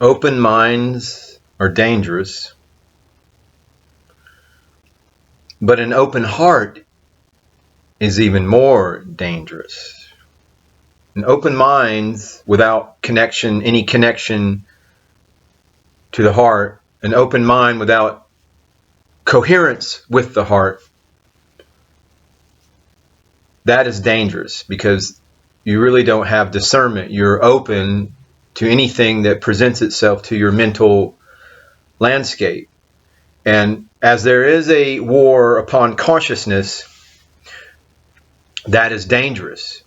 Open minds are dangerous, but an open heart is even more dangerous. An open mind without connection, any connection to the heart, an open mind without coherence with the heart, that is dangerous because you really don't have discernment. You're open to anything that presents itself to your mental landscape. And as there is a war upon consciousness, that is dangerous.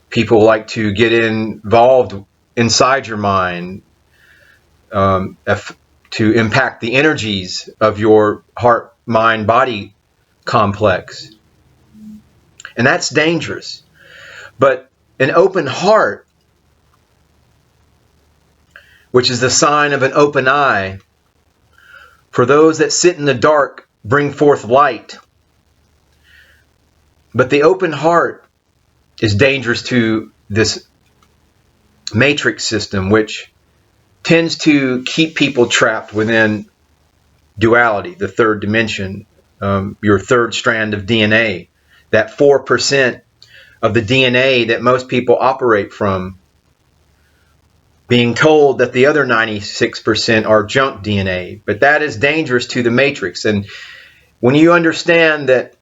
People like to get involved inside your mind to impact the energies of your heart, mind, body complex. And that's dangerous. But an open heart, which is the sign of an open eye, for those that sit in the dark bring forth light. But the open heart is dangerous to this matrix system, which tends to keep people trapped within duality, the third dimension, your third strand of DNA, that 4% of the DNA that most people operate from, being told that the other 96% are junk DNA. But that is dangerous to the matrix. And when you understand that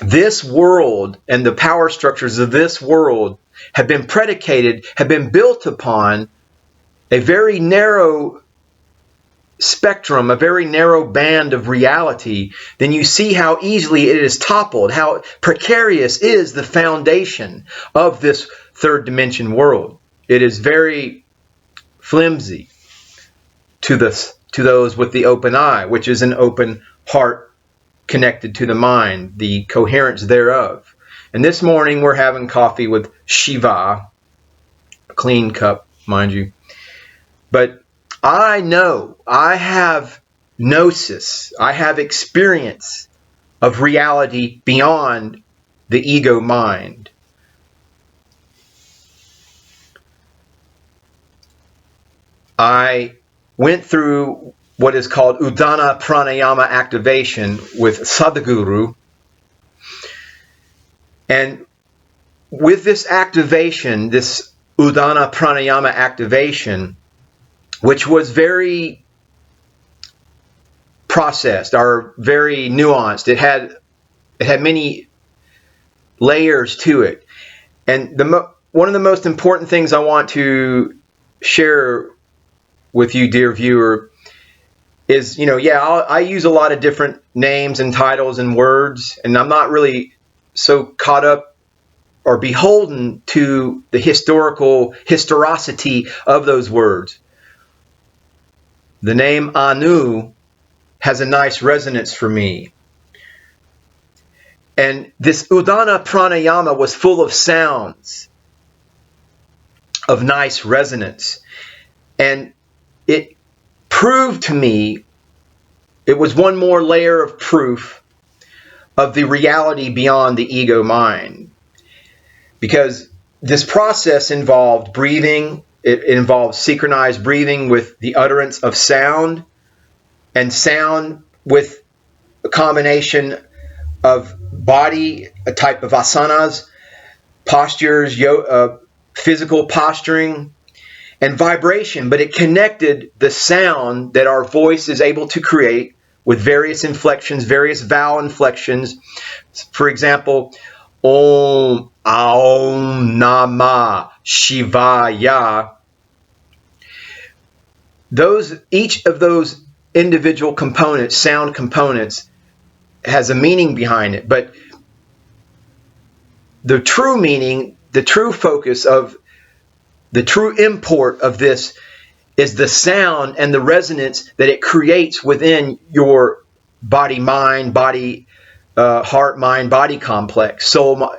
this world and the power structures of this world have been predicated, have been built upon a very narrow spectrum, a very narrow band of reality, then you see how easily it is toppled, how precarious is the foundation of this third dimension world. It is very flimsy to those with the open eye, which is an open heart connected to the mind, the coherence thereof. And this morning we're having coffee with Shiva, a clean cup, mind you. But I know, I have gnosis, I have experience of reality beyond the ego mind. I went through what is called Udana Pranayama activation with Sadhguru. And with this activation, this Udana Pranayama activation, which was very processed or very nuanced, it had many layers to it. And one of the most important things I want to share with you, dear viewer, is, I use a lot of different names and titles and words, and I'm not really so caught up or beholden to the historicity of those words. The name Anu has a nice resonance for me. And this Udana Pranayama was full of sounds of nice resonance. And it proved to me, it was one more layer of proof of the reality beyond the ego mind. Because this process involved breathing, it involved synchronized breathing with the utterance of sound, and sound with a combination of body, a type of asanas, postures, physical posturing, and vibration. But it connected the sound that our voice is able to create with various inflections, various vowel inflections. For example, Om, Aum, Nama, Shivaya. Each of those individual components, sound components, has a meaning behind it. But the true meaning, the true focus of, the true import of this is the sound and the resonance that it creates within your body, mind, body, heart, mind, body complex. Soul,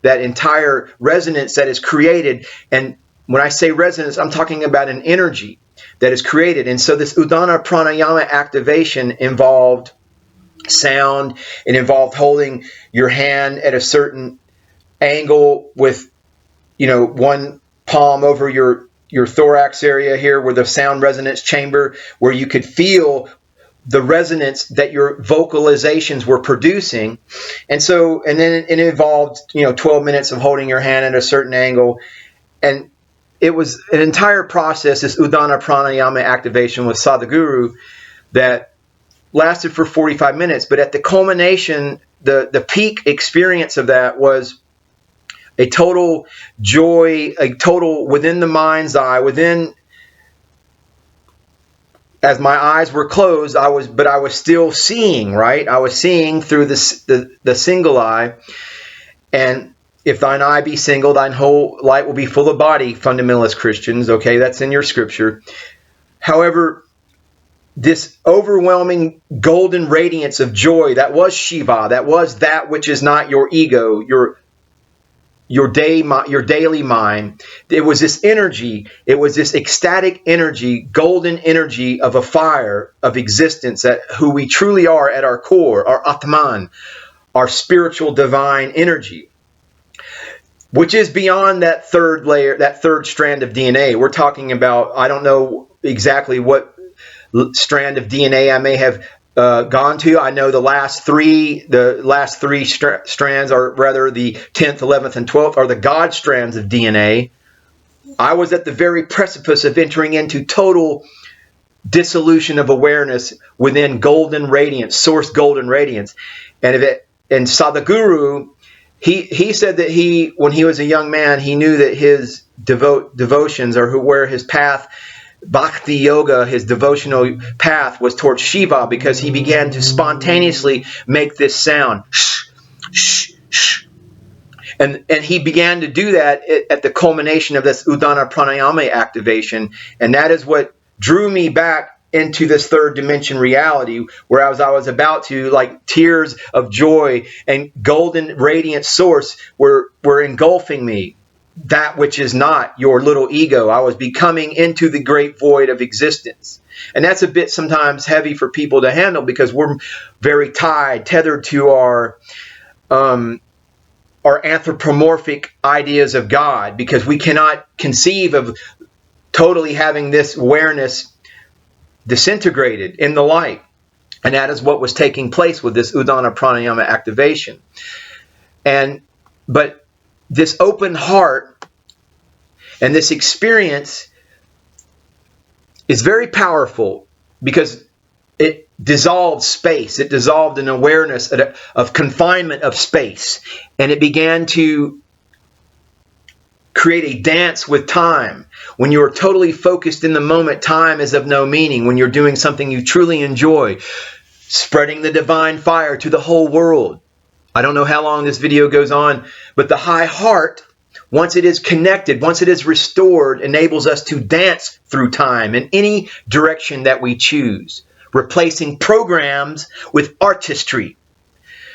that entire resonance that is created. And when I say resonance, I'm talking about an energy that is created. And so this Udana Pranayama activation involved sound. It involved holding your hand at a certain angle with, one palm over your your thorax area here, where the sound resonance chamber, where you could feel the resonance that your vocalizations were producing. And then it involved, 12 minutes of holding your hand at a certain angle. And it was an entire process, this Udana Pranayama activation with Sadhguru, that lasted for 45 minutes. But at the culmination, the peak experience of that was a total joy, a total within the mind's eye, as my eyes were closed, I was still seeing, right? I was seeing through the single eye. And if thine eye be single, thine whole light will be full of body, fundamentalist Christians. Okay, that's in your scripture. However, this overwhelming golden radiance of joy, that was Shiva, that was that which is not your ego, your daily mind. It was this energy, it was this ecstatic energy, golden energy of a fire of existence, that who we truly are at our core, our Atman, our spiritual divine energy, which is beyond that third layer, that third strand of DNA. We're talking about, I don't know exactly what strand of DNA I may have gone to. I know the last three strands, are rather the 10th, 11th, and 12th, are the God strands of DNA. I was at the very precipice of entering into total dissolution of awareness within golden radiance, source golden radiance. And Sadhguru, he said that when he was a young man, he knew that his devotions, or where his path, Bhakti Yoga, his devotional path, was towards Shiva, because he began to spontaneously make this sound. Shh, shh, shh. And he began to do that at the culmination of this Udana Pranayama activation. And that is what drew me back into this third dimension reality, where I was about to, like, tears of joy and golden radiant source were engulfing me. That which is not your little ego. I was becoming into the great void of existence. And that's a bit sometimes heavy for people to handle, because we're very tethered to our anthropomorphic ideas of God, because we cannot conceive of totally having this awareness disintegrated in the light. And that is what was taking place with this Udana Pranayama activation. But this open heart and this experience is very powerful, because it dissolved space. It dissolved an awareness of confinement of space. And it began to create a dance with time. When you are totally focused in the moment, time is of no meaning. When you're doing something you truly enjoy, spreading the divine fire to the whole world. I don't know how long this video goes on, but the high heart, once it is connected, once it is restored, enables us to dance through time in any direction that we choose, replacing programs with artistry.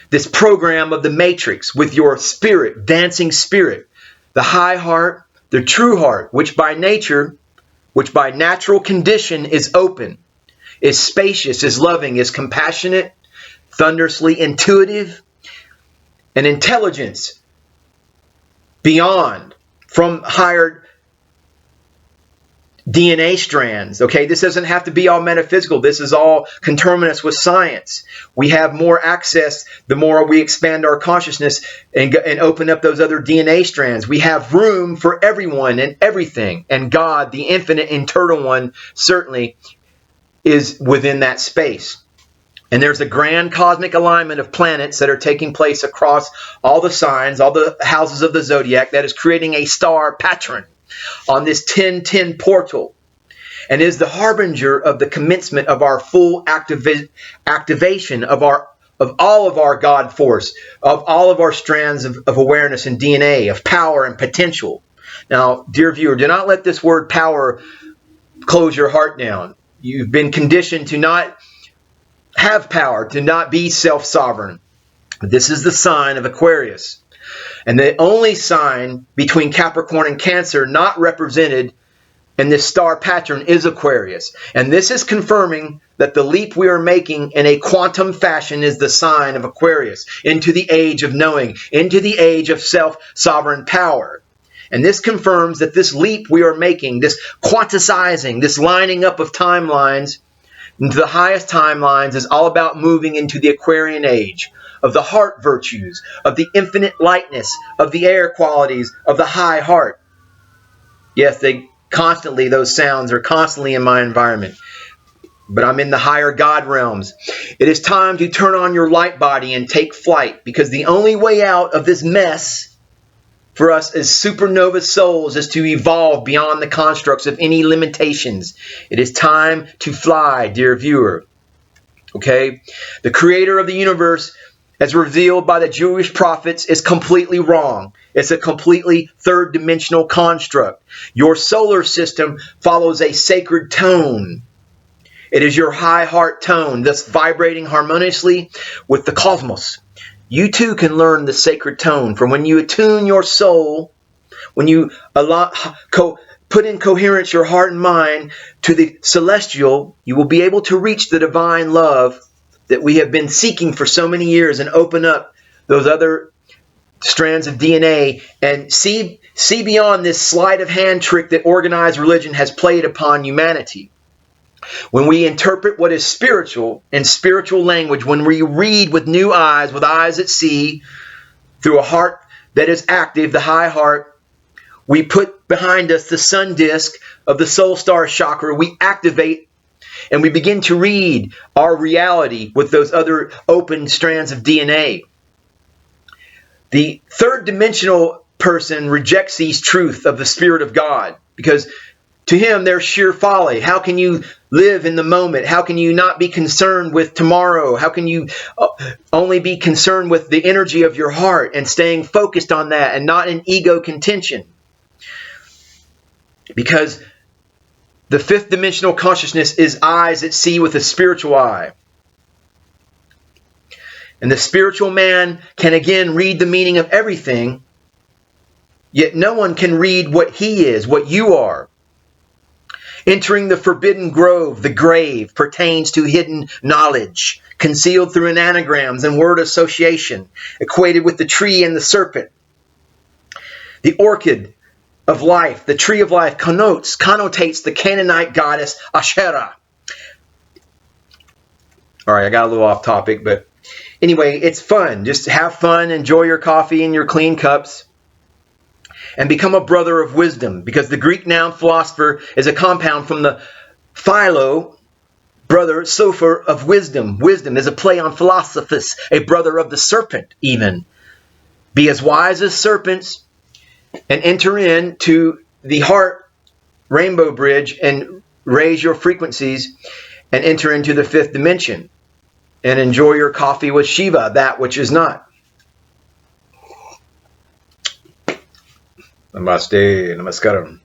This program of the matrix with your spirit, dancing spirit, the high heart, the true heart, which by natural condition is open, is spacious, is loving, is compassionate, thunderously intuitive, and intelligence beyond, from higher DNA strands. Okay, this doesn't have to be all metaphysical. This is all conterminous with science. We have more access the more we expand our consciousness and open up those other DNA strands. We have room for everyone and everything. And God, the infinite internal one, certainly is within that space. And there's a grand cosmic alignment of planets that are taking place across all the signs, all the houses of the zodiac, that is creating a star pattern on this 1010 portal, and is the harbinger of the commencement of our full activation of all of our God force, of all of our strands of awareness and DNA, of power and potential. Now, dear viewer, do not let this word power close your heart down. You've been conditioned to not have power, to not be self-sovereign. This is the sign of Aquarius. And the only sign between Capricorn and Cancer not represented in this star pattern is Aquarius. And this is confirming that the leap we are making in a quantum fashion is the sign of Aquarius, into the age of knowing, into the age of self-sovereign power. And this confirms that this leap we are making, this quanticizing, this lining up of timelines into the highest timelines, is all about moving into the Aquarian age of the heart virtues, of the infinite lightness, of the air qualities, of the high heart. Yes, those sounds are constantly in my environment. But I'm in the higher God realms. It is time to turn on your light body and take flight, because the only way out of this mess for us as supernova souls is to evolve beyond the constructs of any limitations. It is time to fly, dear viewer. Okay? The creator of the universe, as revealed by the Jewish prophets, is completely wrong. It's a completely third-dimensional construct. Your solar system follows a sacred tone. It is your high heart tone, thus vibrating harmoniously with the cosmos. You too can learn the sacred tone. For when you attune your soul, when you put in coherence your heart and mind to the celestial, you will be able to reach the divine love that we have been seeking for so many years, and open up those other strands of DNA and see beyond this sleight of hand trick that organized religion has played upon humanity. When we interpret what is spiritual in spiritual language, when we read with new eyes, with eyes that see, through a heart that is active, the high heart, we put behind us the sun disk of the soul star chakra, we activate and we begin to read our reality with those other open strands of DNA. The third dimensional person rejects these truths of the Spirit of God, because to him, they're sheer folly. How can you live in the moment? How can you not be concerned with tomorrow? How can you only be concerned with the energy of your heart and staying focused on that and not in ego contention? Because the fifth dimensional consciousness is eyes that see with a spiritual eye. And the spiritual man can again read the meaning of everything, yet no one can read what he is, what you are. Entering the forbidden grove, the grave, pertains to hidden knowledge, concealed through anagrams and word association, equated with the tree and the serpent. The orchid of life, the tree of life, connotates the Canaanite goddess Asherah. All right, I got a little off topic, but anyway, it's fun. Just have fun, enjoy your coffee in your clean cups, and become a brother of wisdom, because the Greek noun philosopher is a compound from the philo, brother, sopher, of wisdom. Wisdom is a play on philosophus, a brother of the serpent even. Be as wise as serpents and enter into the heart rainbow bridge and raise your frequencies and enter into the fifth dimension and enjoy your coffee with Shiva, that which is not. Namaste, namaskaram.